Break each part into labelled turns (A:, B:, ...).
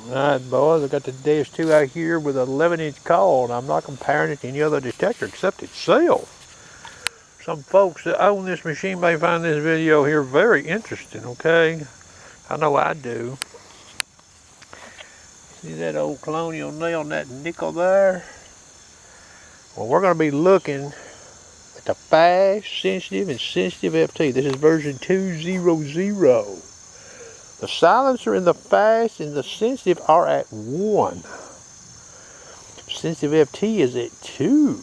A: Alright boys, I got the Deus 2 out here with an 11-inch coil, and I'm not comparing it to any other detector except itself. Some folks that own this machine may find this video here very interesting, okay? I know I do. See that old colonial nail and that nickel there? Well, we're going to be looking at the fast, sensitive, and sensitive FT. This is version 2.0.0. The silencer and the fast and the sensitive are at 1. Sensitive FT is at 2.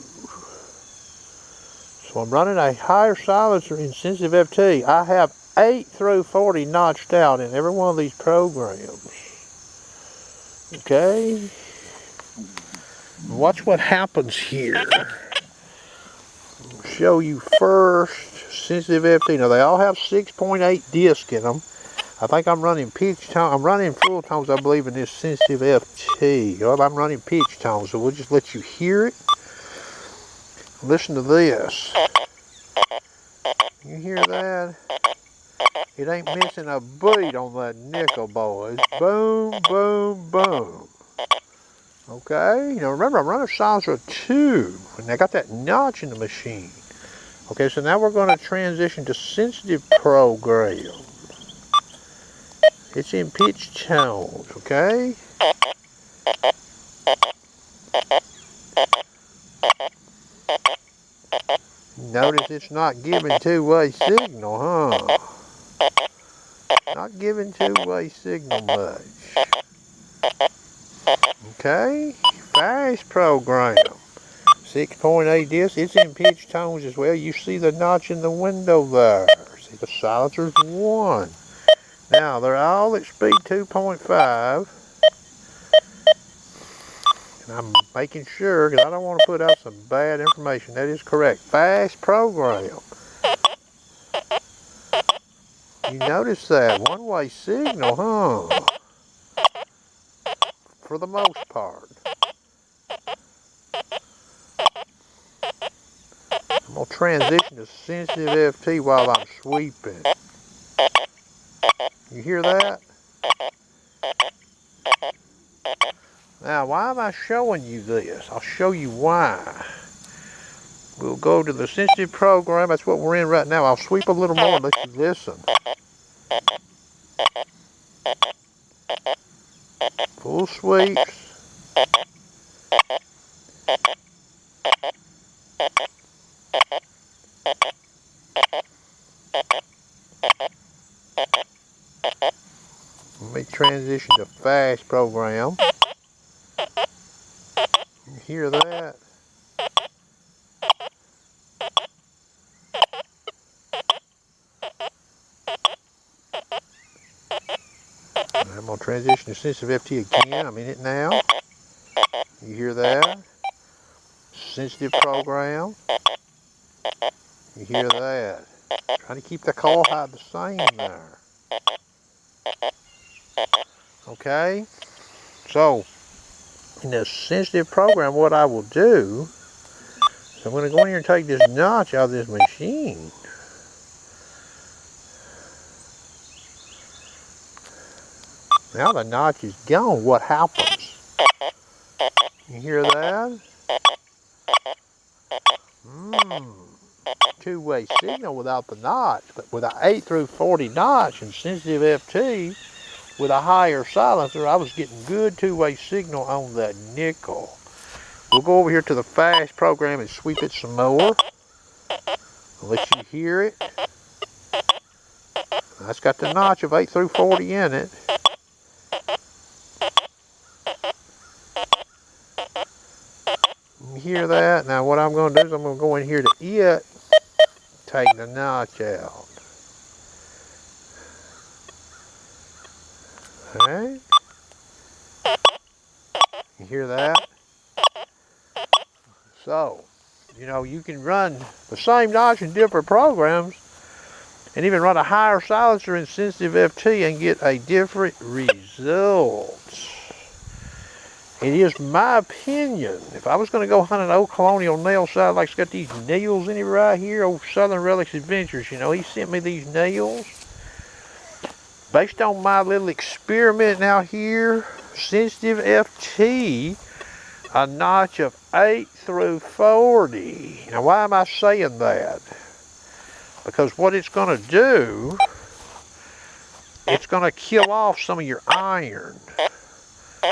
A: So I'm running a higher silencer in sensitive FT. I have 8 through 40 notched out in every one of these programs. Okay? Watch what happens here. I'll show you first sensitive FT. Now they all have 6.8 disc in them. I think I'm running pitch tone. I'm running full tones, I believe, in this sensitive FT. Well, I'm running pitch tones, so we'll just let you hear it. Listen to this. You hear that? It ain't missing a beat on that nickel, boys. Boom, boom, boom. Okay? Now remember, I'm running a silencer of 2, and I got that notch in the machine. Okay, so now we're going to transition to sensitive program. It's in pitch tones, okay? Notice it's not giving two-way signal, huh? Not giving two-way signal much. Okay? Fast program. 6.8 disc. It's in pitch tones as well. You see the notch in the window there. See the silencer's 1. Now, they're all at speed 2.5. And I'm making sure, because I don't want to put out some bad information. That is correct. Fast program. You notice that one-way signal, huh? For the most part. I'm going to transition to sensitive FT while I'm sweeping. You hear that? Now, why am I showing you this? I'll show you why. We'll go to the sensitive program. That's what we're in right now. I'll sweep a little more and let you listen. Full sweeps. Let me transition to fast program. You hear that? I'm going to transition to sensitive FT again. I'm in it now. You hear that? Sensitive program. You hear that? Trying to keep the coil height the same there. Okay? So, in the sensitive program, what I will do is I'm going to go in here and take this notch out of this machine. Now the notch is gone. What happens? You hear that? Two-way signal without the notch, but with an 8 through 40 notch and sensitive FT with a higher silencer, I was getting good two-way signal on that nickel. We'll go over here to the fast program and sweep it some more. I'll let you hear it. That's got the notch of 8 through 40 in it. You hear that? Now what I'm going to do is I'm going to go in here to it, take the notch out. Alright? You hear that? So, you know, you can run the same notch in different programs and even run a higher silencer in sensitive FT and get a different result. It is my opinion, if I was going to go hunt an old colonial nail site like it's got these nails in it right here, old Southern Relics Adventures, you know, he sent me these nails. Based on my little experiment out here, sensitive FT a notch of 8 through 40. Now why am I saying that? Because what it's going to do, it's going to kill off some of your iron.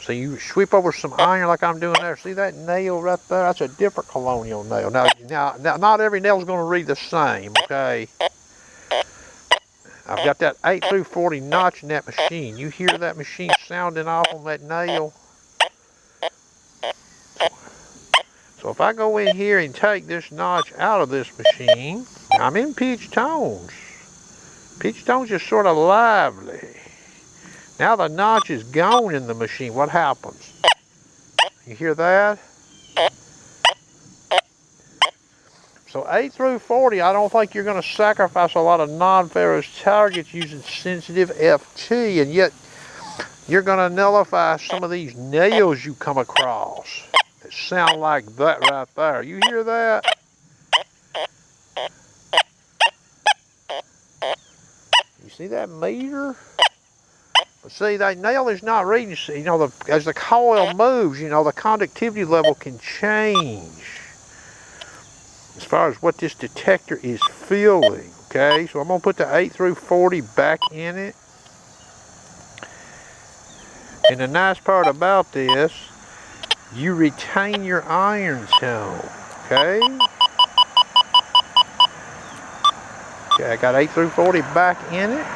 A: So you sweep over some iron like I'm doing there. See that nail right there? That's a different colonial nail. Now not every nail is going to read the same, okay? I've got that 8 through 40 notch in that machine. You hear that machine sounding off on that nail? So if I go in here and take this notch out of this machine, I'm in pitch tones. Pitch tones is sort of lively. Now the notch is gone in the machine. What happens? You hear that? So 8 through 40, I don't think you're going to sacrifice a lot of non-ferrous targets using sensitive FT, and yet you're going to nullify some of these nails you come across that sound like that right there. You hear that? You see that meter? But see, that nail is not reading. You know, as the coil moves, you know, the conductivity level can change as far as what this detector is feeling, okay? So I'm going to put the 8 through 40 back in it. And the nice part about this, you retain your iron tone, okay? Okay, I got 8 through 40 back in it.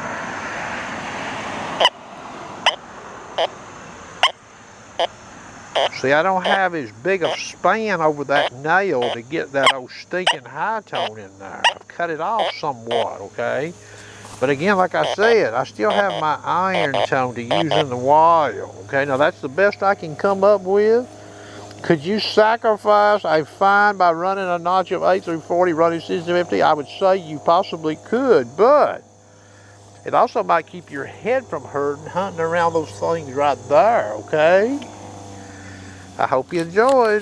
A: See, I don't have as big a span over that nail to get that old stinking high tone in there. I've cut it off somewhat, okay? But again, like I said, I still have my iron tone to use in the while, okay? Now, that's the best I can come up with. Could you sacrifice a fine by running a notch of 8 through 40, running sensitive FT? I would say you possibly could, but it also might keep your head from hurting, hunting around those things right there, okay? I hope you enjoyed.